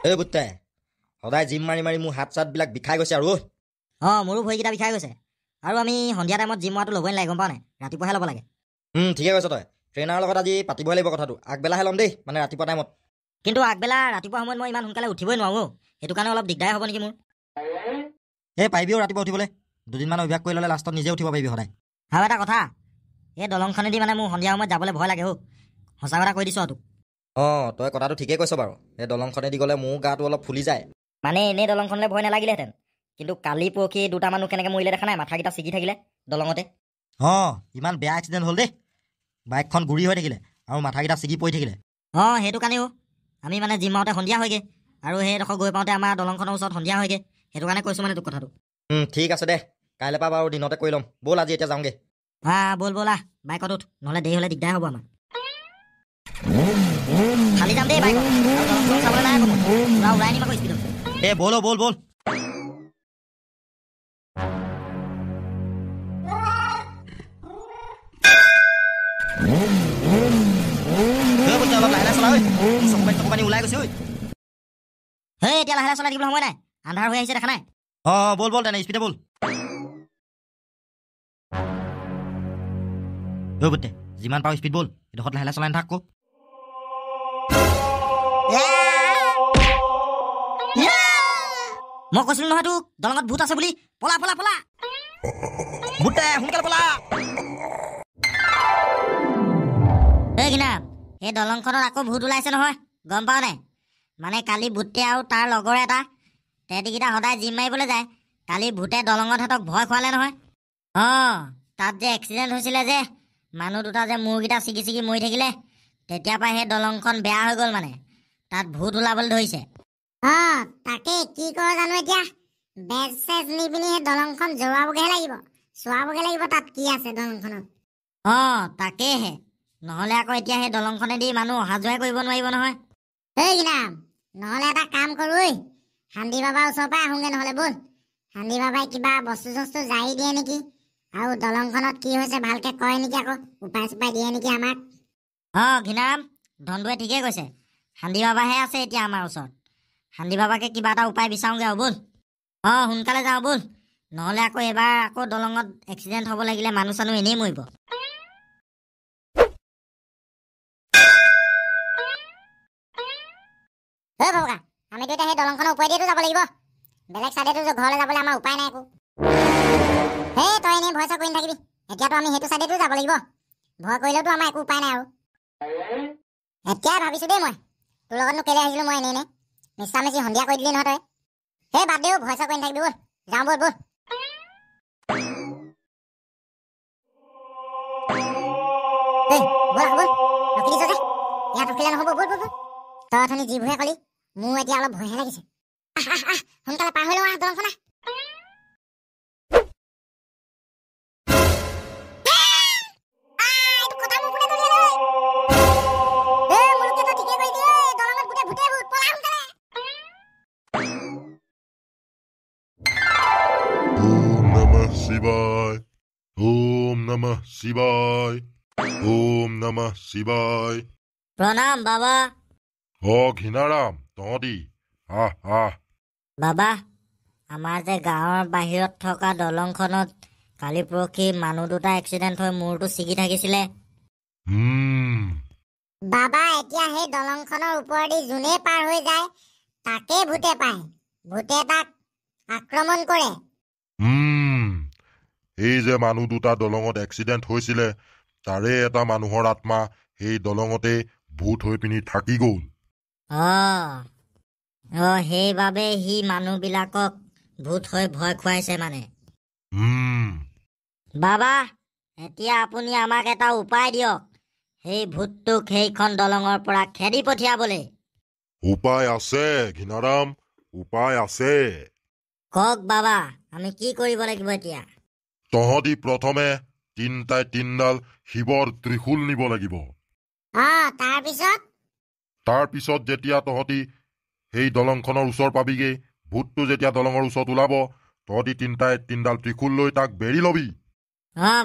এই বুটে সদায় জিম মাৰি মাৰি মোৰ হাত চাতবিলাক বিষাই গৈছে আৰু মোৰো ভৰিকেইটা বিষাই গৈছে আৰু আমি সন্ধিয়া টাইমত জিম মৰাটো ল'বই নালাগে গম পাৱ নাই ৰাতিপুৱাহে ল'ব লাগে ঠিকে কৈছ তই ট্ৰেইনাৰৰ লগত আজি পাতিবই লাগিব কথাটো আগবেলাহে ল'ম দেই মানে ৰাতিপুৱা টাইমত কিন্তু আগবেলা ৰাতিপুৱা সময়ত মই ইমান সোনকালে উঠিবই নোৱাৰোঁ সেইটো কাৰণে অলপ দিগদাৰ হ'ব নেকি মোৰ এই পাৰিবিও ৰাতিপুৱা উঠিবলৈ দুদিনমান অভ্যাস কৰি ল'লে লাষ্টত নিজে উঠিব পাৰিবি সদায় আৰু এটা কথা এই দলংখনেদি মানে মোৰ সন্ধিয়া সময়ত যাবলৈ ভয় লাগে সঁচা কথা কৈ দিছোঁ আৰু তোক তই কথাটো ঠিকেই কৈছ বাৰু এই দলংখনেদি গ'লে মোৰ গাটো অলপ ফুলি যায় মানে এনেই দলংখনলৈ ভয় নালাগিলেহেঁতেন কিন্তু কালি পৰহি দুটা মানুহ কেনেকৈ মৰিলে দেখা নাই মাথাকেইটা ছিগি থাকিলে দলঙতে ইমান বেয়া এক্সিডেণ্ট হ'ল দেই বাইকখন গুৰি হৈ থাকিলে আৰু মাথাকেইটা ছিগি পৰি থাকিলে সেইটো কাৰণেও আমি মানে জিম মাৰোঁতে সন্ধিয়া হয়গৈ আৰু সেইডোখৰ গৈ পাওঁতে আমাৰ দলংখনৰ ওচৰত সন্ধিয়া হয়গৈ সেইটো কাৰণে কৈছোঁ মানে তোক কথাটো ঠিক আছে দে কাইলৈ পৰা বাৰু দিনতে কৰি ল'ম ব'ল আজি এতিয়া যাওঁগৈ ব'ল ব'লা বাইকত উঠ নহ'লে দেৰি হ'লে দিগদাৰ হ'ব আমাৰ খালি যাম দেই বাইকত চাবলৈ নাই আকৌ পুৰা উৰাই নিম আকৌ স্পীডত ব'ল ব'ল ব'ল অলপ লাহে লাহে চলা চকু পানী ওলাই গৈছে এতিয়া লাহে লাহে চলাই থাকিবলৈ সময় নাই আন্ধাৰ হৈ আহিছে দেখা নাই ব'ল ব'ল তেনে স্পীডে ব'ল বুটে যিমান পাৰো স্পীড ব'ল এডোখৰত লাহে লাহে চলাই নাথাক আকৌ মই কৈছিলো নহয় তোক দলঙত ভূত আছে বুলি পলা পলা পলা বুটে সোনকালে পলা কিনা এই দলংখনত আকৌ ভূত ওলাইছে নহয় গম পাৱ নাই মানে কালি ভূতে আৰু তাৰ লগৰ এটা তেহেঁতিকেইটা সদায় জিম মাৰিবলৈ যায় কালি ভূতে দলঙত সিহঁতক ভয় খোৱালে নহয় তাত যে এক্সিডেণ্ট হৈছিলে যে মানুহ দুটা যে মূৰকেইটা ছিগি ছিগি মৰি থাকিলে তেতিয়াৰ পৰা সেই দলংখন বেয়া হৈ গ'ল মানে তাত ভূত ওলাবলৈ ধৰিছে তাকে কি কৰ জানো এতিয়া বেজ চেজ নি পিনি সেই দলংখন জোৰাবগৈহে লাগিব চোৱাবগৈ লাগিব তাত কি আছে দলংখনত তাকেহে নহ'লে আকৌ এতিয়া সেই দলংখনেদি মানুহ অহা যোৱাই কৰিব নোৱাৰিব নহয় নহ'লে এটা কাম কৰোঁ শান্তি বাবাৰ ওচৰৰ পৰা আহোঁগৈ নহ'লে ব'ল শান্তি বাবাই কিবা বস্তু চস্তু জাৰি দিয়ে নেকি আৰু দলংখনত কি হৈছে ভালকৈ কয় নেকি আকৌ উপায় চুপায় দিয়ে নেকি আমাক ঘিনাৰাম ধনটোৱে ঠিকেই কৈছে শান্তি বাবাহে আছে এতিয়া আমাৰ ওচৰত শান্তি বাবাকে কিবা এটা উপায় বিচাৰোঁগৈ আৰু ব'ল সোনকালে যাওঁ ব'ল নহ'লে আকৌ এবাৰ আকৌ দলঙত এক্সিডেণ্ট হ'ব লাগিলে মানুহ চানুহ এনেই মৰিব ভগা আমিতো এতিয়া সেই দলংখনৰ ওপৰেদিতো যাব লাগিব বেলেগ চাইডেতো ঘৰলৈ যাবলৈ আমাৰ উপায় নাই একো তই এনেই ভয় চয় কৰি নাথাকিবি এতিয়াতো আমি সেইটো চাইডেতো যাব লাগিব ভয় কৰিলেওতো আমাৰ একো উপায় নাই আৰু এতিয়াই ভাবিছোঁ দেই মই তোৰ লগতনো কেলৈ আহিছিলোঁ মই এনেই মিছামিছি সন্ধিয়া কৰি দিলি নহয় তই বাদ দেও ভয় চয় কৰি নাথাকিবি ব'ল যাওঁ ব'ল ব'ল ৰখি দিছ যে ইয়াত ৰখিলে নহ'ব ব'ল ব'ল তই অথনি যিবোৰহে কলি মোৰ এতিয়া অলপ ভয়হে লাগিছে সোনকালে পাৰ হৈ লওঁ দলংখন শিবায় ওম নমঃ শিবায় ওম নমঃ শিবায় প্ৰণাম বাবা ঘিনাৰাম তহঁতি আহ বাবা আমাৰ যে গাঁৱৰ বাহিৰত থকা দলংখনত কালি পৰহি মানুহ দুটা এক্সিডেণ্ট হৈ মূৰটো ছিগি থাকিছিলে বাবা এতিয়া সেই দলংখনৰ ওপৰেদি যোনে পাৰ হৈ যায় তাকে ভূতে পায় ভূতে তাক আক্ৰমণ কৰে এই যে মানুহ দুটা দলঙত এক্সিডেণ্ট হৈছিলে তাৰে এটা মানুহৰ আত্মা সেই দলঙতে ভূত হৈ পিনি থাকি গ'ল সেইবাবে সি মানুহবিলাকক ভূত হৈ ভয় খুৱাইছে মানে বাবা এতিয়া আপুনি আমাক এটা উপায় দিয়ক সেই ভূতটোক সেইখন দলঙৰ পৰা খেদি পঠিয়াবলৈ উপায় আছে ঘিনাৰাম উপায় আছে কওক বাবা আমি কি কৰিব লাগিব এতিয়া তহঁতি প্ৰথমে তিনটাই তিনডাল শিৱৰ ত্ৰিশূল নিব লাগিব তাৰপিছত যেতিয়া তহঁতি সেই দলংখনৰ ওচৰ পাবিগে ভূতটো যেতিয়া দলঙৰ ওচৰত ওলাব তহঁতি তিনটাই তিনডাল ত্ৰিশূল লৈ তাক বেৰি লবি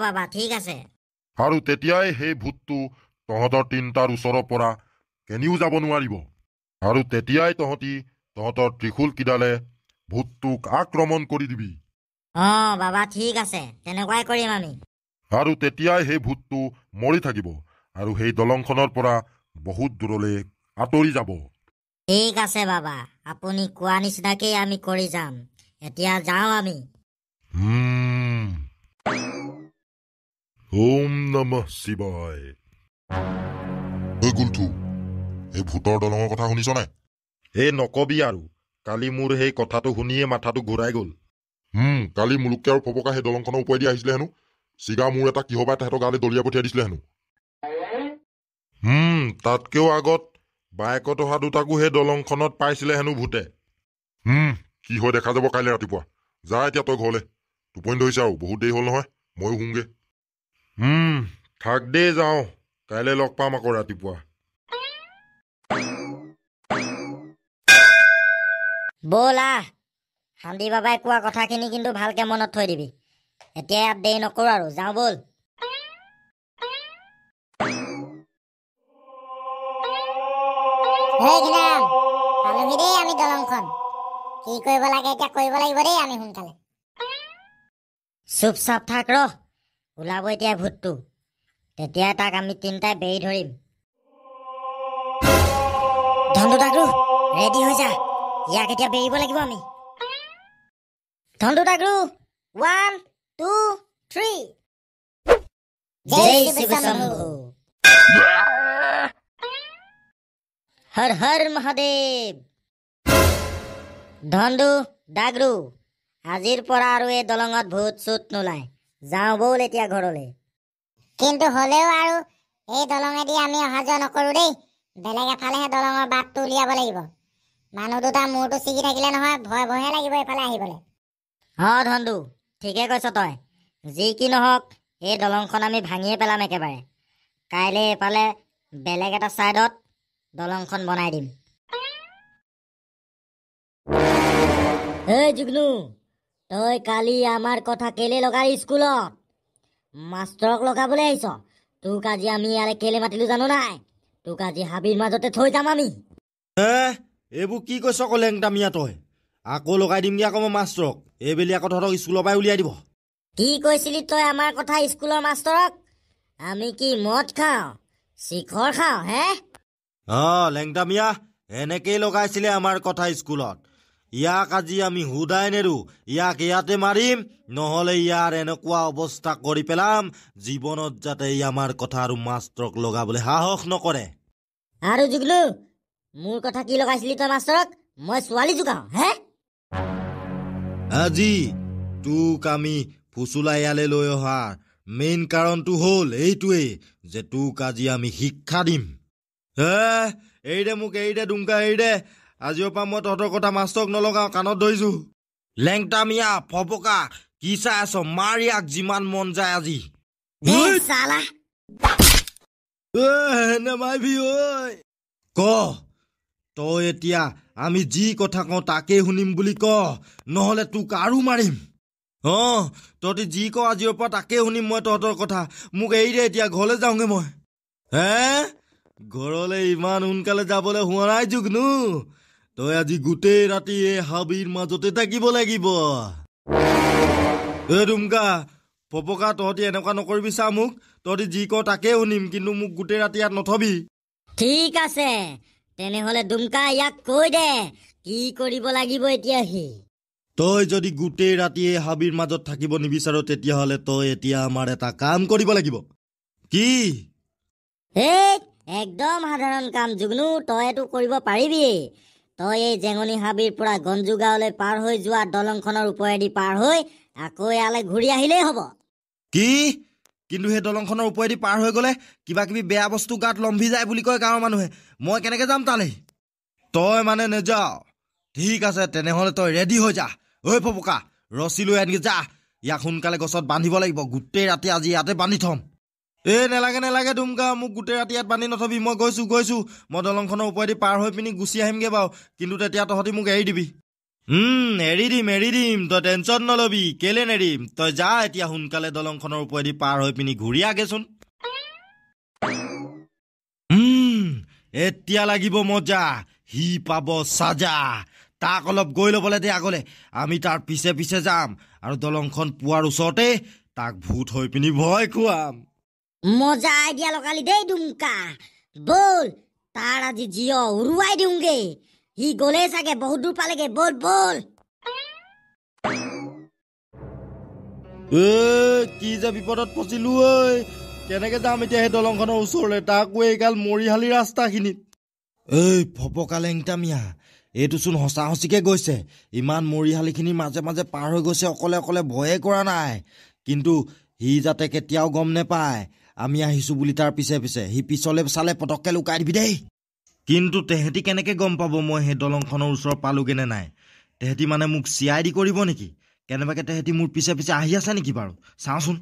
বাবা ঠিক আছে আৰু তেতিয়াই সেই ভূতটো তহঁতৰ তিনটাৰ ওচৰৰ পৰা কেনিও যাব নোৱাৰিব আৰু তেতিয়াই তহঁতি তহঁতৰ ত্ৰিশূল কিডালে ভূতটোক আক্ৰমণ কৰি দিবি অঁ বাবা ঠিক আছে তেনেকুৱাই কৰিম আমি আৰু তেতিয়াই সেই ভূতটো মৰি থাকিব আৰু সেই দলংখনৰ পৰা বহুত দূৰলৈ আঁতৰি যাব ঠিক আছে বাবা আপুনি কোৱা নিচিনাকেই আমি কৰি যাম এতিয়া যাওঁ আমি ওম নমঃ শিৱায় এই গুলঠু এই ভূতৰ দলঙৰ কথা শুনিছ নাই এই নকবি আৰু কালি মোৰ সেই কথাটো শুনিয়ে মাথাটো ঘূৰাই গ'ল কালি মুলুককে আৰু ফপকা সেই দলংখনৰ ওপৰেদি আহিছিলে হেনো চিগা মোৰ এটা কিহবাই তাহাঁতৰ গালৈ দলিয়াই পঠিয়াই দিছিলে হেনো তাতকেও আগত বাইকত অহা দুটাকো সেই দলংখনত পাইছিলে হেনো ভূতে কি হয় দেখা যাব কাইলৈ ৰাতিপুৱা যা এতিয়া তই ঘৰলে টোপনি ধৰিছে আৰু বহুত দেৰি হ'ল নহয় ময়ো শুংগে থাক দেই যাওঁ কাইলৈ লগ পাম আকৌ ৰাতিপুৱা ব'লা শান্তি বাবাই কোৱা কথাখিনি কিন্তু ভালকে মনত থৈ দিবি এতিয়া ইয়াত দেৰি নকৰোঁ আৰু যাওঁ ব'ল ঘিনাম পালোহি দেই আমি দলংখন কি কৰিব লাগে এতিয়া কৰিব লাগিব দেই আমি সোনকালে চুপচাপ থাক ৰ ওলাব এতিয়া ভূতটো তেতিয়াই তাক আমি তিনিটাই বেৰি ধৰিম ধনটো ডাকৰু ৰেডি হৈ যা ইয়াক এতিয়া বেৰিব লাগিব আমি ধনটো ডাকৰু 1 2 3 জয় শিৱ শম্ভু হৰ হৰ মহাদেৱ ধনটো ডাকৰু আজিৰ পৰা আৰু এই দলঙত ভূত চুত নোলায় যাওঁ ব'ল এতিয়া ঘৰলৈ কিন্তু হ'লেও আৰু এই দলঙেদি আমি অহা যোৱা নকৰোঁ দেই বেলেগ এফালেহে দলঙৰ বাটটো উলিয়াব লাগিব মানুহ দুটা মূৰটো ছিগি থাকিলে নহয় ভয় ভয়হে লাগিব এইফালে আহিবলৈ অঁ ধনটো ঠিকে কৈছ তই যি কি নহওক এই দলংখন আমি ভাঙিয়ে পেলাম একেবাৰে কাইলৈ এইফালে বেলেগ এটা ছাইডত দলংখন বনাই দিম এই জুগনু তই কালি আমাৰ কথা কেলে লগালি স্কুলত মাষ্টৰক লগাবলৈ আহিছ তোক আজি আমি ইয়ালৈ কেলে মাতিলো জানো নাই তোক আজি হাবিৰ মাজতে থৈ যাম আমি এইবোৰ কি কৈছ আকৌ লেংটামিয়া তই আকৌ লগাই দিমগৈ আকৌ মই মাষ্টৰক এইবেলি আকৌ তহঁতক স্কুলৰ পৰাই উলিয়াই দিব কি কৈছিলি তই আমাৰ কথা স্কুলৰ মাষ্টৰক আমি কি মদ খাওঁ শিখৰ খাওঁ হে লেংটামিয়া এনেকেই লগাইছিলে আমাৰ কথা স্কুলত ইয়াক আজি আমি সুদাই নেৰো ইয়াক ইয়াতে মাৰিম নহ'লে ইয়াৰ এনেকুৱা অৱস্থা কৰি পেলাম জীৱনত যাতে আমাৰ কথা আৰু মাষ্টৰক লগাবলৈ সাহস নকৰে আৰু জুগনু মোৰ কথা কি লগাইছিলি তই মাষ্টৰক মই ছোৱালী জোকাওঁ হে আজি তোক আমি ফুচুলাই ইয়ালৈ লৈ অহাৰ মেইন কাৰণটো হ'ল এইটোৱেই যে তোক আজি আমি শিক্ষা দিম এৰি দে মোক এৰি দে দুমকা এৰি দে আজিৰ পৰা মই তহঁতৰ কথা মাষ্টৰক নলগাওঁ কাণত ধৰিছো লেংটামিয়া ফপকা কি চাই আছ মাৰ ইয়াক যিমান মন যায় আজি চালা নেমাৰিবি ঐ ক তই এতিয়া আমি যি কথা কওঁ তাকেই শুনিম বুলি ক নহ'লে তোক আৰু মাৰিম তহঁতি যি ক আজিৰ পৰা তাকেই শুনিম মই তহঁতৰ কথা মোক এৰি দে এতিয়া ঘৰলৈ যাওঁগে মই ঘৰলৈ ইমান সোনকালে যাবলৈ হোৱা নাই জুগনু তই আজি গোটেই ৰাতি এই হাবিৰ মাজতে থাকিব লাগিব দুমকা ফপকা তহঁতি এনেকুৱা নকৰিবি চা মোক তহঁতি যি ক তাকেই শুনিম কিন্তু মোক গোটেই ৰাতি ইয়াত নথবি ঠিক আছে তেনেহ'লে দুমকা ইয়াক কৈ দে কি কৰিব লাগিব এতিয়া সি তই যদি গোটেই ৰাতি এই হাবিৰ মাজত থাকিব নিবিচাৰ তেতিয়াহ'লে তই এতিয়া আমাৰ এটা কাম কৰিব লাগিব কি একদম সাধাৰণ কাম জুগনু তই এইটো কৰিব পাৰিবি তই এই জেঙনি হাবিৰ পৰা গঞ্জু গাঁৱলৈ পাৰ হৈ যোৱা দলংখনৰ ওপৰেদি পাৰ হৈ আকৌ ইয়ালৈ ঘূৰি আহিলেই হ'ব কি কিন্তু সেই দলংখনৰ ওপৰেদি পাৰ হৈ গ'লে কিবা কিবি বেয়া বস্তু গাত লম্ভি যায় বুলি কয় গাঁৱৰ মানুহে মই কেনেকে যাম তালৈ তই মানে নেযাৱ ঠিক আছে তেনেহ'লে তই ৰেডি হৈ যা ঐ ফপকা ৰছী লৈ আনি যা ইয়াক সোনকালে গছত বান্ধিব লাগিব গোটেই ৰাতি আজি ইয়াতে বান্ধি থ'ম নেলাগে দুমকা মোক গোটেই ৰাতি ইয়াত বান্ধি নথবি মই গৈছো মই দলংখনৰ ওপৰেদি পাৰ হৈ পিনি গুচি আহিমগে বাৰু কিন্তু তেতিয়া তহঁতি মোক এৰি দিবি এৰি দিম তই টেনচন নলবি কেলে নেৰিম তই যা এতিয়া সোনকালে দলংখনৰ ওপৰেদি পাৰ হৈ পিনি ঘূৰি আগেচোন এতিয়া লাগিব মজা সি পাব চাজা তাক অলপ গৈ ল'বলৈ দে আগলৈ। আমি তাৰ পিছে পিছে যাম আৰু দলংখন পোৱাৰ ওচৰতে তাক ভূত হৈ পিনি ভয় খুৱাম। মজা আইডিয়া লগালি দেই দুমকা। বল তাৰ আজি জিঅ উৰুৱাই দিওঁগে। সি গ'লে চাগে বহুত দূৰ পালেগে। বল বল। কি যে বিপদত ফচিলো ঐ। কেনেকে যাম এতিয়া সেই দলংখনৰ ওচৰলৈ, তাকো এইগাল মৰিশালি ৰাস্তাখিনিত। এই ফপকা লেংটামিয়া, এইটোচোন সঁচা সঁচিকে গৈছে। ইমান মৰিশালিখিনিৰ মাজে মাজে পাৰ হৈ গৈছে অকলে অকলে, ভয়ে কৰা নাই। কিন্তু সি যাতে কেতিয়াও গম নেপায় আমি আহিছো বুলি তাৰ পিছে পিছে। সি পিছলে চালে পটককে লুকাই দিবি দেই। কিন্তু তেহেঁতি কেনেকে গম পাব মই সেই দলংখনৰ ওচৰত পালোগে নে নাই? তেহেঁতি মানে মোক CID কৰিব নেকি? কেনেবাকে তেহেঁতি মোৰ পিছে পিছে আহি আছে নেকি বাৰু? চাওঁচোন।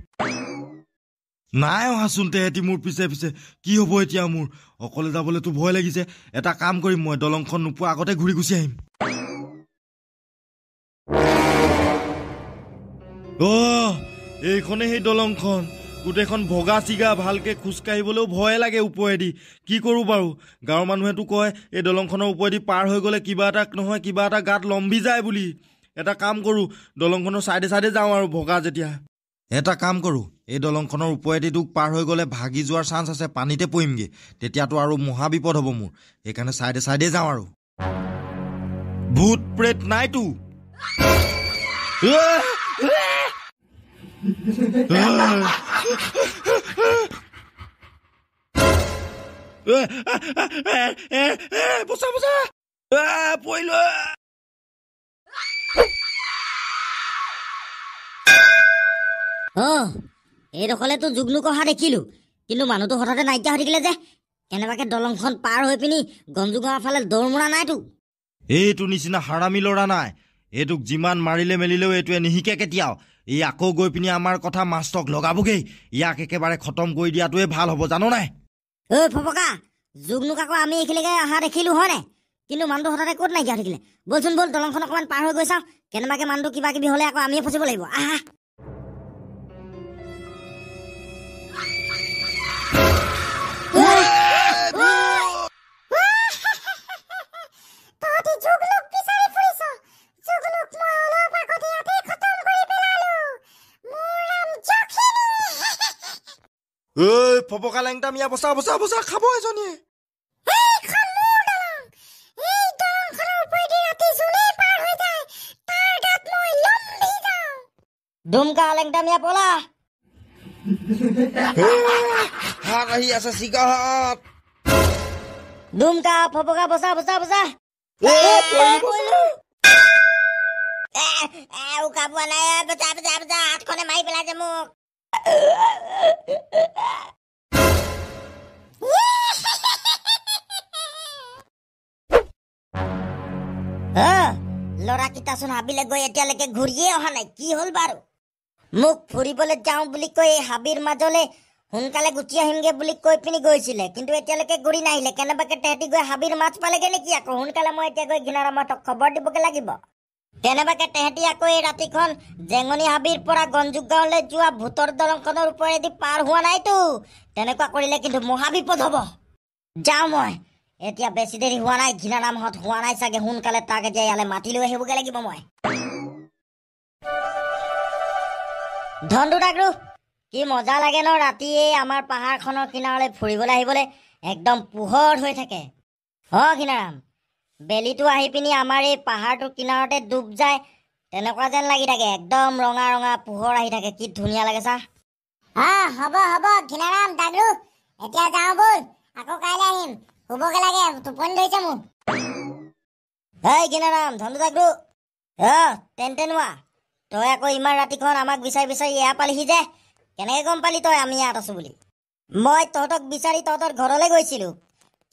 নাই অহাচোন তেহেঁতি মোৰ পিছে পিছে। কি হ'ব এতিয়া মোৰ? অকলে যাবলৈতো ভয় লাগিছে। এটা কাম কৰিম, মই দলংখন নোপোৱা আগতে ঘূৰি গুচি আহিম। এইখনে সেই দলংখন। গোটেইখন ভগা চিগা, ভালকে খোজকাঢ়িবলৈও ভয়ে লাগে ওপৰেদি। কি কৰোঁ বাৰু? গাঁৱৰ মানুহেতো কয় এই দলংখনৰ ওপৰেদি পাৰ হৈ গ'লে কিবা এটা নহয় কিবা এটা গাত লম্বি যায় বুলি। এটা কাম কৰোঁ, দলংখনৰ চাইডে চাইডে যাওঁ আৰু ভগা যেতিয়া। এটা কাম কৰোঁ, এই দলংখনৰ ওপৰেদি তোক পাৰ হৈ গ'লে ভাগি যোৱাৰ চান্স আছে, পানীতে পৰিমগৈ। তেতিয়াতো আৰু মহা বিপদ হ'ব মোৰ। সেইকাৰণে চাইডে চাইডে যাওঁ আৰু। ভূত প্ৰেত নাইতো। বচা বচা, পৰিলো। এইডোখৰলেতো জুগনুক অহা দেখিলো, কিন্তু মানুহটো হঠাতে নাইকিয়া হৈ থাকিলে যে। কেনেবাকে দলংখন পাৰ হৈ পিনি গঞ্জু গাঁৱৰ ফালে দৌৰ মৰা নাইতো। এইটো নিচিনা হাৰামী ল'ৰা নাই। এইটোক যিমান মাৰিলে মেলিলেও এইটোৱে নিশিকে কেতিয়াও। ই আকৌ গৈ পিনি আমাৰ কথা মাষ্টক লগাবগৈ। ইয়াক একেবাৰে খতম কৰি দিয়াটোৱে ভাল হ'ব, জানো নাই? ফপকা, জুগনুক আকৌ আমি এইখিনিকে অহা দেখিলো হয় নাই? কিন্তু মানুহটো হঠাতে ক'ত নাইকিয়া হৈ থাকিলে? বলচোন বল, দলংখন অকণমান পাৰ হৈ গৈ চাওঁ। কেনেবাকে মানুহটো কিবা কিবি হ'লে আকৌ আমিয়ে ফচিব লাগিব। আহা। ফপকা লেংটামিয়া, বচা বচা বচা, খাব এজনীয়ে। দুমকা লেংটামিয়া পলা। হাত আহি আছে, চিগাহাত। দুমকা, ফপকা, বচা বচা বচা। উকা পোৱা নাই, বচা বচা বচা। হাতখনে মাৰি পেলাইছে মোক। ল'ৰাকেইটাচোন হাবিলে গৈ এতিয়ালৈকে ঘূৰিয়ে অহা নাই। কি হ'ল বাৰু? মোক ফুৰিবলৈ যাওঁ বুলি কৈ এই হাবিৰ মাজলে সোনকালে গুচি আহিমগে বুলি কৈ পিনি গৈছিলে, কিন্তু এতিয়ালৈকে ঘূৰি নাহিলে। কেনেবাকে তেহেঁতি গৈ হাবিৰ মাছ পালেগে নেকি আকৌ? সোনকালে মই এতিয়া গৈ ঘিনাৰামহঁতক খবৰ দিবগে লাগিব। কেনেবাকে তেহেঁতি আকৌ এই ৰাতিখন জেঙনি হাবিৰ পৰা গঞ্জুক গাঁৱলৈ যোৱা ভূতৰ দলংখনৰ ওপৰেদি পাৰ হোৱা নাইতো। তেনেকুৱা কৰিলে কিন্তু মহা বিপদ হ'ব। যাওঁ মই এতিয়া, বেছি দেৰি হোৱা নাই। ঘিনাৰামহঁত হোৱা নাই চাগে। সোনকালে তাক এতিয়া ইয়ালৈ মাতি লৈ আহিবগে লাগিব মই। ধনটো ডাকৰু, কি মজা লাগে ন ৰাতিয়ে আমাৰ পাহাৰখনৰ কিনাৰলৈ ফুৰিবলৈ আহিবলৈ। একদম পোহৰ হৈ থাকে। ঘিনাৰাম, বেলিটো আহি পিনি আমাৰ এই পাহাৰটোৰ কিনাৰতে ডুব যায়, তেনেকুৱা যেন লাগি থাকে। একদম ৰঙা ৰঙা পোহৰ আহি থাকে। কি ধুনীয়া লাগে চা। হ'ব হ'ব ঘিনাৰাম ডাগৰু, এতিয়া যাওঁ বল। আকৌ কাইলৈ আহিম। শুবগে লাগে, টোপনি ধৰিছে মোৰ। ঘিনাৰাম, ধনটো ডাকৰু। তেনতেনোৱা, তই আকৌ ইমান ৰাতিখন আমাক বিচাৰি বিচাৰি এয়া পালিহি যে। কেনেকে গম পালি তই আমি ইয়াত আছো বুলি? মই তহঁতক বিচাৰি তহঁতৰ ঘৰলৈ গৈছিলো,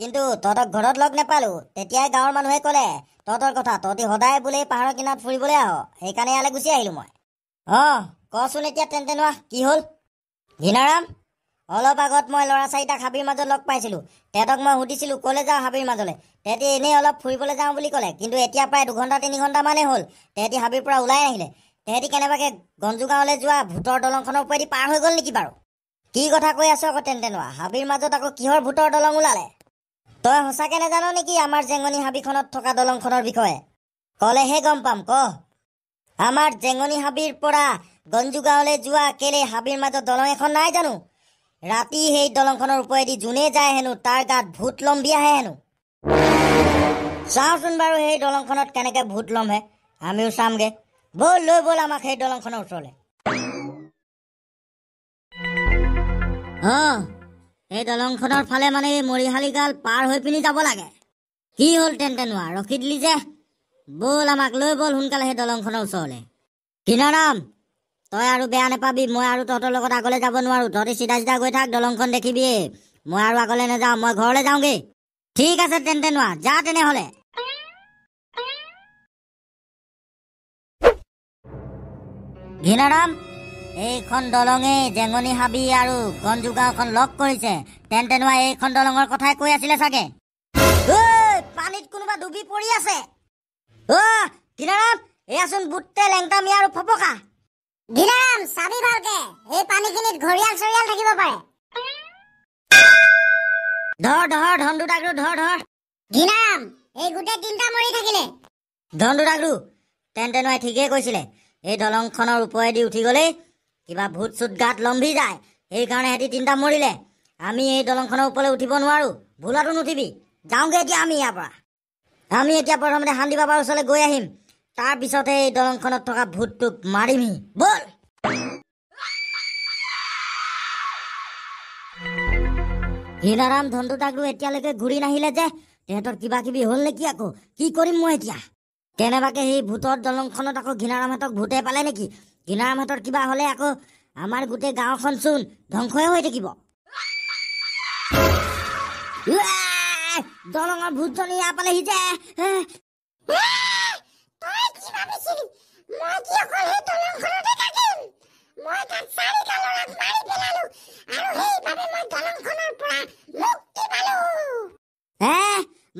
কিন্তু তহঁতক ঘৰত লগ নেপালো। তেতিয়াই গাঁৱৰ মানুহে ক'লে তহঁতৰ কথা, তহঁতি সদায় বোলে পাহাৰৰ কিনাৰত ফুৰিবলৈ আহ। সেইকাৰণে ইয়ালৈ গুচি আহিলো মই। কচোন এতিয়া তেনতেনোৱা, কি হ'ল? ঘিনাৰাম, অলপ আগত মই ল'ৰা চাৰিটাক হাবিৰ মাজত লগ পাইছিলো। তেহেঁতক মই সুধিছিলো ক'লৈ যাওঁ হাবিৰ মাজলৈ। তেহেঁতি এনেই অলপ ফুৰিবলৈ যাওঁ বুলি ক'লে, কিন্তু এতিয়া প্ৰায় 2 ঘণ্টা 3 ঘণ্টামানেই হ'ল তেহেঁতি হাবিৰ পৰা ওলাই নাহিলে। তেহেঁতি কেনেবাকে গঞ্জু গাঁৱলৈ যোৱা ভূতৰ দলংখনৰ ওপৰেদি পাৰ হৈ গ'ল নেকি বাৰু? কি কথা কৈ আছো আকৌ তেনতেনোৱা? হাবিৰ মাজত আকৌ কিহৰ ভূতৰ দলং ওলালে? তই সঁচাকে নেজানো নেকি আমাৰ জেঙনি হাবিখনত থকা দলংখনৰ বিষয়ে? কলেহে গম পাম ক আমাৰ জেঙনি হাবিৰ পৰা গঞ্জু গাঁৱলৈ যোৱা কেলে হাবিৰ মাজত দলং এখন নাই জানো ৰাতি সেই দলংখনৰ ওপৰেদি যোনে যায় হেনো তাৰ গাত ভূত লম্বি আহে হেনো চাওঁচোন বাৰু সেই দলংখনত কেনেকে ভূত লম্বে আমিও চামগে বল লৈ বল আমাক সেই দলংখনৰ ওচৰলৈ এই দলংখনৰ ফালে মানে মৰিশালিগাল পাৰ হৈ পিনি যাব লাগে কি হ'ল তেন্তেনোৱা ৰখি দিলি যে বল আমাক লৈ বল সোনকালে সেই দলংখনৰ ওচৰলৈ কিনাৰাম তই আৰু বেয়া নাপাবি মই আৰু তহঁতৰ লগত আগলৈ যাব নোৱাৰো তহঁতি চিধা চিধা গৈ থাক দলংখন দেখিবি মই আৰু আগলৈ নাযাওঁ মই ঘৰলৈ যাওঁগে ঠিক আছে তেন্তেনোৱা যা তেনেহ'লে ঘিনাৰাম এইখন দলঙে জেঙনি হাবি আৰু গঞ্জু গাঁওখন লগ কৰিছে তেন্তেনোৱা এইখন দলঙৰ কথাই কৈ আছিলে চাগে পানীত কোনোবা ডুবি পৰি আছে ঘিনাৰাম এয়াচোন বুটে লেংটামি আৰু ফপকা ঘিনাৰাম চাবি ভালকে এই পানীখিনিত ঘৰিয়াল চৰিয়াল থাকিব পাৰে ধৰ ধৰ ধন্দু ডাগৰু ধৰ ধৰ ঘিনাৰাম এই গোটেই তিনিটা মৰি থাকিলে ধন্দু ডাগৰু তেন্তেনোৱাই ঠিকেই কৈছিলে এই দলংখনৰ ওপৰেদি উঠি গ'লেই কিবা ভূত চুত গাত লম্ভি যায় সেইকাৰণে সিহঁতি তিনিটা মৰিলে আমি এই দলংখনৰ ওপৰলৈ উঠিব নোৱাৰো ভুলতো নুঠিবি যাওঁগে এতিয়া আমি এতিয়া প্ৰথমতে শান্তি বাবাৰ ওচৰলৈ গৈ আহিম তাৰপিছতহে এই দলংখনত থকা ভূতটোক মাৰিমহি বল হীনাৰাম ধন্দু ডাগৰু এতিয়ালৈকে ঘূৰি নাহিলে যে তেহেঁতৰ কিবা কিবি হ'ল নেকি আকৌ কি কৰিম মই এতিয়া কেনেবাকে সেই ভূতৰ দলংখনত আকৌ ঘিনাৰামহঁতক ভূতে পালে নেকি ঘিনাৰামহঁতৰ কিবা হ'লে আকৌ আমাৰ গোটেই গাঁওখন চোন ধ্বংসই হৈ থাকিব দলঙৰ ভূতজনী ইয়াৰ পালেহি যে তই কি ভাবিছিলি মই কি অকল সেই দলংখনতে থাকিম মই তাত চাৰিটা ল'ৰাক মাৰি পেলালো আৰু সেইভাৱে মই দলংখনৰ পৰা মুক্তি পালো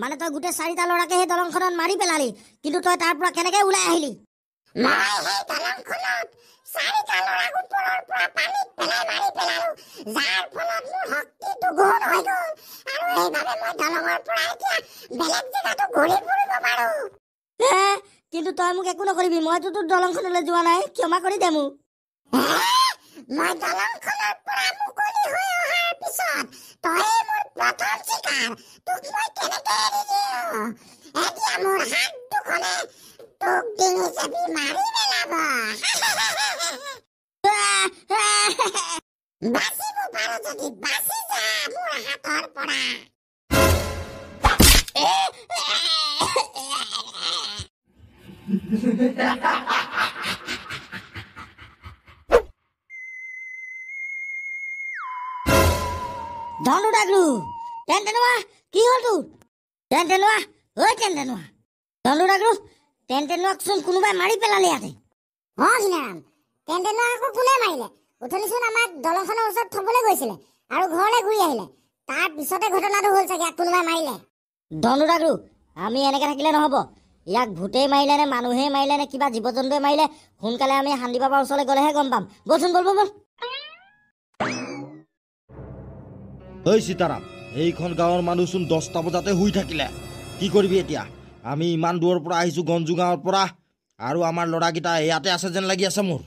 মানে তই গোটেই চাৰিটা ল'ৰাকে সেই দলংখনত মাৰি পেলালি কিন্তু তই তাৰ পৰা কেনেকে ওলাই আহিলি মই সেই দলংখনত চাৰিটা ল'ৰাক ওপৰৰ পৰা পানীত পেলাই মাৰি পেলালো যাৰ ফলত মোৰ শক্তি দুগুণ হৈ গ'ল আৰু সেইভাৱে মই দলঙৰ পৰা এতিয়া বেলেগ জেগাতো ঘূৰি ফুৰিব পাৰো কিন্তু তই মোক একো নকৰিবি মইতো তোৰ দলংখনলৈ যোৱা নাই ক্ষমা কৰি দে মোক মই দলংখনৰ পৰা মুকলি হৈ অহাৰ পিছত তই মোৰ প্ৰথম চিকাৰ তোক মই কেনেকে এৰি দিওঁ এতিয়া মোৰ হাত দুখনে তোক ডিঙি চেপি মাৰি পেলাব বাচিব পাৰ যদি বাচি যা মোৰ হাতৰ পৰা ধন্দু ডাগৰু তেন্তেনোৱা কি হ'ল তোৰ তেন্তেনোৱা ধন্দু ডাগৰু তেন্তেনোৱাক চোন কোনোবাই মাৰি পেলালে ইয়াতে ঘিনাৰাম তেন্তেনোৱা আকৌ কোনে মাৰিলে উঠনিচোন আমাক দলংখনৰ ওচৰত থবলৈ গৈছিলে আৰু ঘৰলৈ ঘূৰি আহিলে তাৰ পিছতে ঘটনাটো হ'ল চাগে কোনোবাই মাৰিলে ধন্দু ডাগৰু আমি এনেকে থাকিলে নহ'ব ইয়াক ভূতেই মাৰিলে নে মানুহেই মাৰিলে নে কিবা জীৱ জন্তুৱে মাৰিলে সোনকালে আমি শান্তি বাবাৰ ওচৰলৈ গ'লেহে গম পাম বলচোন বল ঐ সীতাৰাম এইখন গাঁৱৰ মানুহচোন 10টা বজাতে শুই থাকিলে কি কৰিবি এতিয়া আমি ইমান দূৰৰ পৰা আহিছো গঞ্জু গাঁৱৰ পৰা আৰু আমাৰ ল'ৰাকেইটা ইয়াতে আছে যেন লাগি আছে মোৰ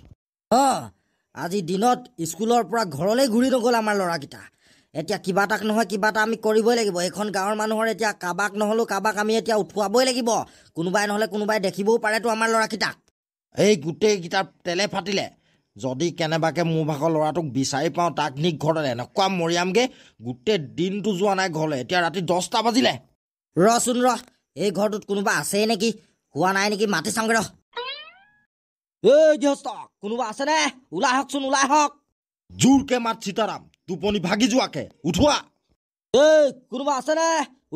আজি দিনত স্কুলৰ পৰা ঘৰলৈ ঘূৰি নগ'ল আমাৰ ল'ৰাকেইটা এতিয়া কিবা এটা নহয় কিবা এটা আমি কৰিবই লাগিব এইখন গাঁৱৰ মানুহৰ এতিয়া কাবাক নহ'লেও কাবাক আমি এতিয়া উঠুৱাবই লাগিব কোনোবাই নহ'লে কোনোবাই দেখিবও পাৰেতো আমাৰ ল'ৰাকেইটাক এই গোটেইকেইটাৰ তেলে ফাটিলে যদি কেনেবাকে মোৰ ভাগৰ ল'ৰাটোক বিচাৰি পাওঁ তাক নি ঘৰলৈ এনেকুৱা মৰিয়ামগে গোটেই দিনটো যোৱা নাই ঘৰলৈ এতিয়া ৰাতি 10টা বাজিলে ৰচোন এই ঘৰটোত কোনোবা আছেই নেকি হোৱা নাই নেকি মাতি চাওঁগে গৃহস্থ কোনোবা আছেনে ওলাই আহকচোন ওলাই আহক জোৰকে মাত সীতাৰাম টোপনি ভাগি যোৱাকে উঠোৱা কোনোবা আছেনে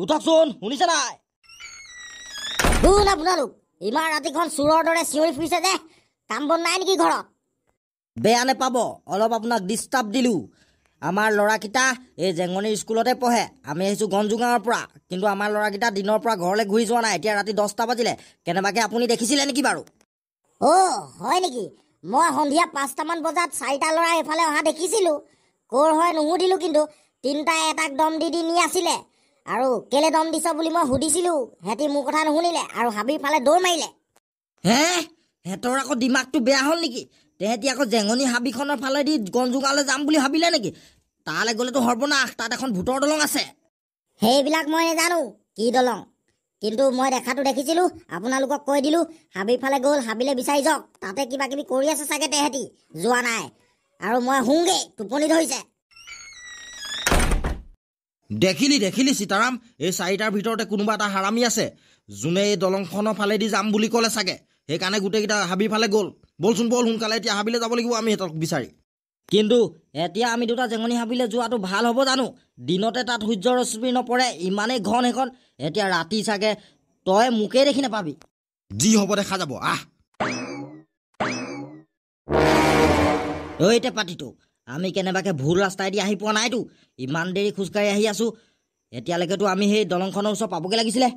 উঠকচোন শুনিছে নাই শুন আপোনালোক ইমান ৰাতিখন চোৰৰ দৰে চিঞৰি ফুৰিছে যে কাম বন নাই নেকি ঘৰত বেয়া নেপাব অলপ আপোনাক ডিষ্টাৰ্ব দিলোঁ আমাৰ ল'ৰাকেইটা এই জেঙনিৰ স্কুলতে পঢ়ে আমি আহিছোঁ গঞ্জু গাঁৱৰ পৰা কিন্তু আমাৰ ল'ৰাকেইটা দিনৰ পৰা ঘৰলৈ ঘূৰি যোৱা নাই এতিয়া ৰাতি 10টা বাজিলে কেনেবাকে আপুনি দেখিছিলে নেকি বাৰু হয় নেকি মই সন্ধিয়া 5টামান বজাত 4টা ল'ৰা এফালে অহা দেখিছিলোঁ ক'ৰ হয় নুসুধিলোঁ কিন্তু 3টাই এটাক দম দি নি আছিলে আৰু কেলে দম দিছ বুলি মই সুধিছিলোঁ সিহঁতি মোৰ কথা নুশুনিলে আৰু হাবিৰ ফালে দৌৰ মাৰিলে হে সিহঁতৰ আকৌ দিমাগটো বেয়া হ'ল নেকি? তেহেঁতি আকৌ জেঙনি হাবিখনৰ ফালেদি গঞ্জুঙালৈ যাম বুলি ভাবিলে নেকি? তালৈ গ'লেতো সৰ্বনাশ, তাত এখন ভূতৰ দলং আছে। সেইবিলাক মই নাজানো কি দলং, কিন্তু মই দেখাটো দেখিছিলোঁ। আপোনালোকক কৈ দিলোঁ, হাবিৰ ফালে গ'ল, হাবিলে বিচাৰি যাওক। তাতে কিবা কিবি কৰি আছে চাগে তেহেঁতি, যোৱা নাই। আৰু মই শুওঁগৈ, টোপনি ধৰিছে। দেখিলি সীতাৰাম, এই চাৰিটাৰ ভিতৰতে কোনোবা এটা হাৰামি আছে, যোনে এই দলংখনৰ ফালেদি যাম বুলি ক'লে চাগে। সেইকাৰণে গোটেইকেইটা হাবিৰ ফালে গ'ল। বলচোন বল, সোনকালে এতিয়া হাবিলৈ যাব লাগিব আমি সিহঁতক বিচাৰি। কিন্তু এতিয়া আমি দুটা জেঙনি হাবিলৈ যোৱাটো ভাল হ'ব জানো? দিনতে তাত সূৰ্যৰ ৰশ্মি নপৰে, ইমানেই ঘন সেইখন। এতিয়া ৰাতি চাগে তই মোকেই দেখি নাপাবি। যি হ'ব দেখা যাব, আহ। ঐ টেপাটিটো, আমি কেনেবাকৈ ভুল ৰাস্তাইদি আহি পোৱা নাইতো। ইমান দেৰি খোজকাঢ়ি আহি আছোঁ, এতিয়ালৈকেতো আমি সেই দলংখনৰ ওচৰত পাবগৈ লাগিছিলে।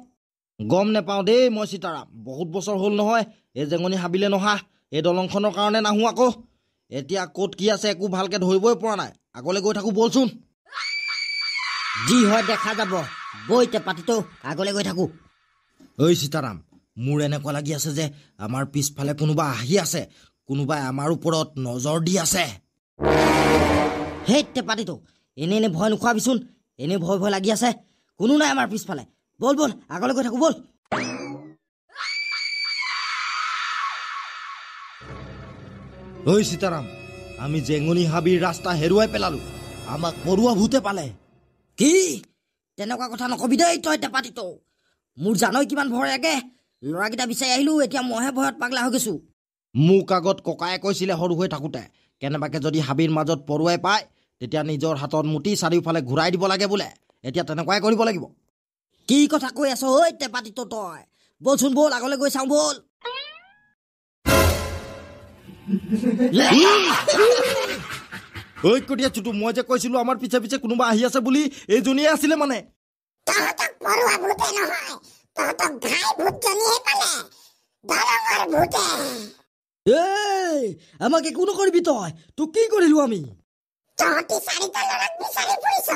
গম নেপাওঁ দেই মই সীতাৰাম, বহুত বছৰ হ'ল নহয় এই জেঙনি হাবিলে নহা। এই দলংখনৰ কাৰণে নাহোঁ আকৌ। এতিয়া ক'ত কি আছে একো ভালকৈ ধৰিবই পৰা নাই। আগলৈ গৈ থাকোঁ, বলচোন। যি হয় দেখা যাব, বৈ টেপাটিটো আগলৈ গৈ থাকোঁ। ঐ সীতাৰাম, মোৰ এনেকুৱা লাগি আছে যে আমাৰ পিছফালে কোনোবা আহি আছে, কোনোবাই আমাৰ ওপৰত নজৰ দি আছে। সেই টেপাটিটো এনেই ভয় নোখোৱাবিচোন, এনেই ভয় ভয় লাগি আছে। কোনো নাই আমাৰ পিছফালে। বল বল আগলৈ গৈ থাকোঁ, বল। ঐ সীতাৰাম, আমি জেঙনি হাবিৰ ৰাস্তা হেৰুৱাই পেলালোঁ। আমাক পৰুৱা ভূতে পালে। কি? তেনেকুৱা কথা নকবি দেই তই টেপাটিটো। মোৰ জানই কিমান ভয় লাগে। ল'ৰাকেইটা বিচাৰি আহিলোঁ, এতিয়া মইহে ভয়ত পাগলা হৈ গৈছোঁ। মোক আগত ককায়ে কৈছিলে সৰু হৈ থাকোঁতে, কেনেবাকৈ যদি হাবিৰ মাজত পৰুৱাই পায় তেতিয়া নিজৰ হাতত মুঠি চাৰিওফালে ঘূৰাই দিব লাগে বোলে। এতিয়া তেনেকুৱাই কৰিব লাগিব। কি কথা কৈ আছ ঐ টেপাটিটো তই? বলচোন বল, আগলৈ গৈ চাওঁ বল। ঐ কটীয়া চুটু, মই যে কৈছিলোঁ আমাৰ পিছে পিছে কোনোবা আহি আছে বুলি, এইজনীয়ে আছিলে মানে। তহঁতক পৰুৱা ভূতে নহয়, তহঁতক ঘাই ভূতজনীয়ে পালে, দলঙৰ ভূতে। এই আমাক একো নকৰিবি তই, তোক কি কৰিলোঁ আমি? তহঁতি চাৰিটা ল'ৰাক বিচাৰি ফুৰিছ।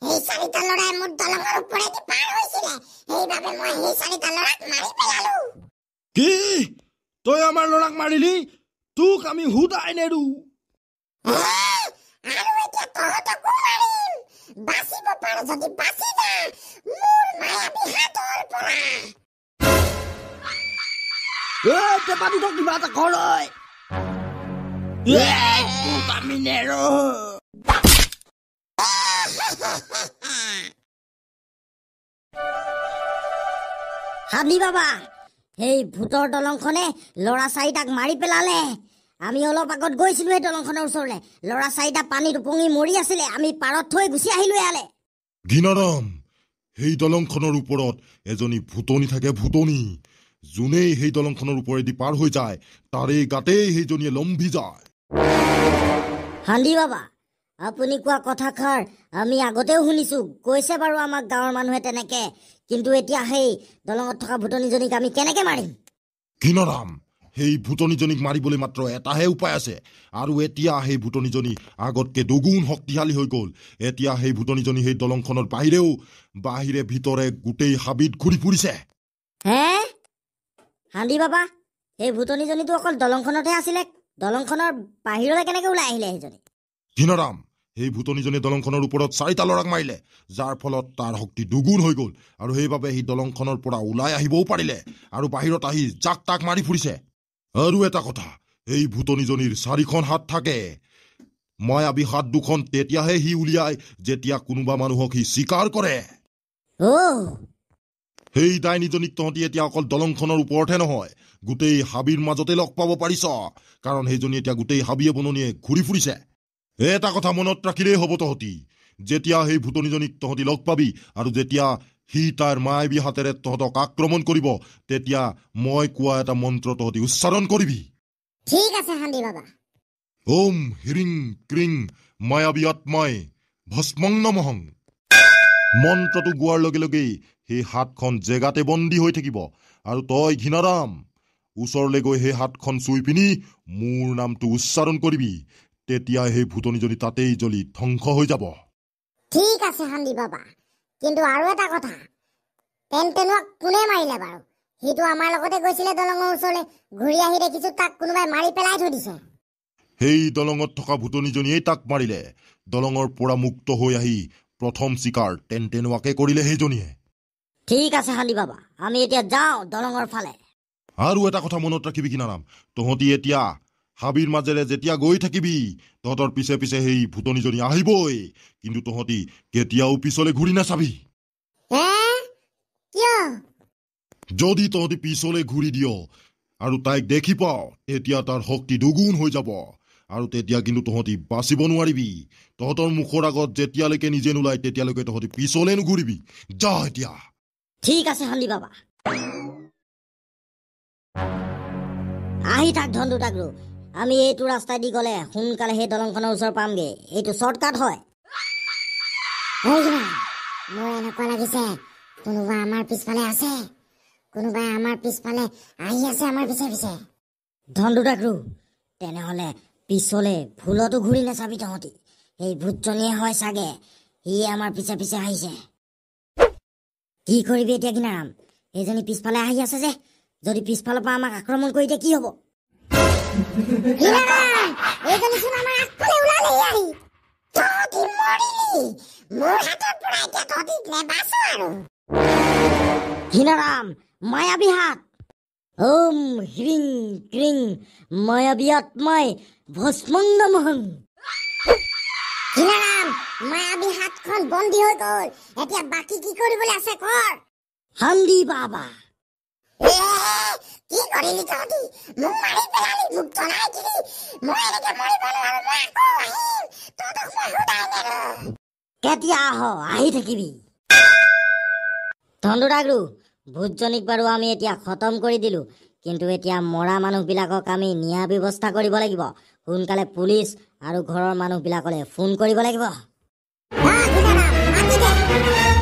সেই চাৰিটা ল'ৰাই মোৰ দলঙৰ ওপৰেদি পাৰ হৈছিলে, সেইবাবে মই সেই চাৰিটা ল'ৰাক মাৰি পেলালো। কি? তই আমাৰ ল'ৰাক মাৰিলি? তোক আমি সুদাই নেৰো। আৰু এতিয়া তহঁতকো মাৰিম। বাচিব পাৰ যদি বাচি যা মোৰ মায়াবী হাতৰ পৰা। এই টেপাটিটো কিবা এটা কৰ ঐ। তোক আমি নেৰো। হাবি বাবা, সেই ভূতৰ দলংখনে ল'ৰা চাৰিটাক মাৰি পেলালে। আমি অলপ আগত গৈছিলোঁ সেই দলংখনৰ ওচৰলৈ। ল'ৰা চাৰিটা পানীত উপঙি মৰি আছিলে, আমি পাৰত থৈ গুচি আহিলোঁ ইয়ালৈ। ঘীনাৰাম, সেই দলংখনৰ ওপৰত এজনী ভূতনী থাকে, ভূতনী। যোনেই সেই দলংখনৰ ওপৰেদি পাৰ হৈ যায় তাৰে গাতেই সেইজনীয়ে লম্ভি যায়। হান্দি বাবা, আপুনি কোৱা কথাষাৰ আমি আগতেও শুনিছোঁ, কৈছে বাৰু আমাক গাঁৱৰ মানুহে তেনেকে। কিন্তু এতিয়া সেই দলঙত থকা ভূতনীজনীক আমি কেনেকে মাৰিম? ঘীনাৰাম, সেই ভূতনীজনীক মাৰিবলৈ মাত্ৰ এটাহে উপায় আছে। আৰু এতিয়া সেই ভূতনীজনী আগতকে দুগুণ শক্তিশালী হৈ গ'ল। এতিয়া সেই ভূতনীজনী সেই দলংখনৰ বাহিৰে ভিতৰে গোটেই হাবিত ঘূৰি ফুৰিছে। হে হান্দি বাবা, সেই ভূতনীজনীটো অকল দলংখনতহে আছিলে, দলংখনৰ বাহিৰলৈ কেনেকে ওলাই আহিলে সেইজনী? ঘীনাৰাম, সেই ভূতনীজনী দলংখনৰ ওপৰত চাৰিটা ল'ৰাক মাৰিলে, যাৰ ফলত তাৰ শক্তি দুগুণ হৈ গ'ল। আৰু সেইবাবে সি দলংখনৰ পৰা ওলাই আহিবও পাৰিলে আৰু বাহিৰত আহি জাক তাক মাৰি ফুৰিছে। আৰু এটা কথা, এই ভূতনীজনীৰ 4খন হাত থাকে। মায়াবী হাত দুখন তেতিয়াহে সি উলিয়াই যেতিয়া কোনোবা মানুহক সি চিকাৰ কৰে। সেই ডাইনীজনীক তহঁতি এতিয়া অকল দলংখনৰ ওপৰতহে নহয়, গোটেই হাবিৰ মাজতে লগ পাব পাৰিছ। কাৰণ সেইজনী এতিয়া গোটেই হাবিয়ে বননিয়ে ঘূৰি ফুৰিছে। এটা কথা মনত ৰাখিলেই হ'ব, তহঁতি যেতিয়া সেই ভূতনীজনীক তহঁতি লগ পাবি আৰু যেতিয়া সি তাৰ মায়াবী হাতেৰে তহঁতক আক্ৰমণ কৰিব, তেতিয়া মই কোৱা এটা মন্ত্ৰ তহঁতি উচ্চাৰণ কৰিবি। ঠিক আছে হান্দি বাবা। ওম হিৰিং ক্ৰিং মায়াবী আত্মাই ভস্মং নমঃ। মন্ত্ৰটো গোৱাৰ লগে লগেই সেই হাতখন জেগাতে বন্দী হৈ থাকিব। আৰু তই ঘীনাৰাম, ওচৰলৈ গৈ সেই হাতখন চুই পিনি মোৰ নামটো উচ্চাৰণ কৰিবি। তেতিয়া সেই ভূতনীজনী তাতেই জ্বলি ধ্বংস হৈ যাব। ঠিক আছে হান্দি বাবা, কিন্তু আৰু এটা কথা, তেনতেনুৱাক কোনে মাৰিলে বাৰু? সিটো আমাৰ লগতে গৈছিলে দলঙৰ ওচৰলৈ, ঘূৰি আহি দেখিছো তাক কোনোবাই মাৰি পেলাই থৈ দিছে। সেই দলঙত থকা ভূতনীজনীয়েই তাক মাৰিলে। দলঙৰ পৰা মুক্ত হৈ আহি প্ৰথম চিকাৰ টেনটেনুৱাকে কৰিলে সেইজনীয়ে। ঠিক আছে হালি বাবা, আমি এতিয়া যাওঁ দলঙৰ ফালে। আৰু এটা কথা মনত ৰাখিবি কিনাৰাম, তহঁতি এতিয়া হাবিৰ মাজেৰে যেতিয়া গৈ থাকিবি তহঁতৰ পিছে পিছে সেই ভূতনীজনী আহিবই, কিন্তু তহঁতি কেতিয়াও পিছলৈ ঘূৰি নাচাবি। কিয়? যদি তহঁতি পিছলৈ ঘূৰি দিয় আৰু তাইক দেখি পাও, তেতিয়া তাৰ শক্তি দুগুণ হৈ যাব, আৰু তেতিয়া কিন্তু তহঁতি বাচিব নোৱাৰিবি। তহঁতৰ মুখৰ আগত যেতিয়ালৈকে নিজে নোলায় তেতিয়ালৈকে তহঁতি পিছলৈ নুঘূৰিবি। যা এতিয়া। ঠিক আছে হালি বাবা। আহি থাক ধনটো টাকৰু, আমি এইটো ৰাস্তাই দি গ'লে সোনকালে সেই দলংখনৰ ওচৰ পামগে। এইটো শ্বৰ্টকাট হয়। মোৰ এনেকুৱা লাগিছে কোনোবা আমাৰ পিছফালে আছে, কোনোবাই আমাৰ পিছফালে আহি আছে আমাৰ পিছে পিছে। ধনটো টাকৰু, তেনেহ'লে পিছলে ভুলতো ঘূৰি নাচাবি তহঁতি। এই ভূতজনীয়ে হয় চাগে, সিয়ে আমাৰ পিছে পিছে আহিছে। কি কৰিবি এতিয়া কিনাৰাম? এইজনী পিছফালে আহি আছে যে, যদি পিছফালৰ পৰা আমাক আক্ৰমণ কৰি দিয়ে কি হ'ব? এইজনীচোন আমাৰ আগফালে ওলালেহি আহি। তহঁতি মৰিলি, মোৰ হাতৰ পৰা এতিয়া তহঁতি নেবাচ আৰু। ঘিনাৰাম মায়াবী হাত। ওম হ্ৰিং ক্ৰিং মায়াবী আত্মাই ভস্মং নমঃ। ঘিনাৰাম, মায়াবী হাতখন বন্দী হৈ গ'ল, এতিয়া বাকী কি কৰিবলৈ আছে কৰ। হান্দি বাবা। কি কৰিলি তহঁতি? মোক মাৰি পেলালি, মোক জনাই দিলি। মই এনেকে মৰিব নোৱাৰো, মই আকৌ আহিম। তহঁতক মই সদায় নেৰো। কেতিয়া আহ, আহি থাকিবি। ধনটো টাকৰু, ভূতজনীক বাৰু আমি এতিয়া খতম কৰি দিলো, কিন্তু এতিয়া মৰা মানুহবিলাকক আমি নিয়া ব্যৱস্থা কৰিব লাগিব। সোনকালে পুলিচ আৰু ঘৰৰ মানুহবিলাকলৈ ফোন কৰিব লাগিব। ঘিনাৰাম, মাতি দে।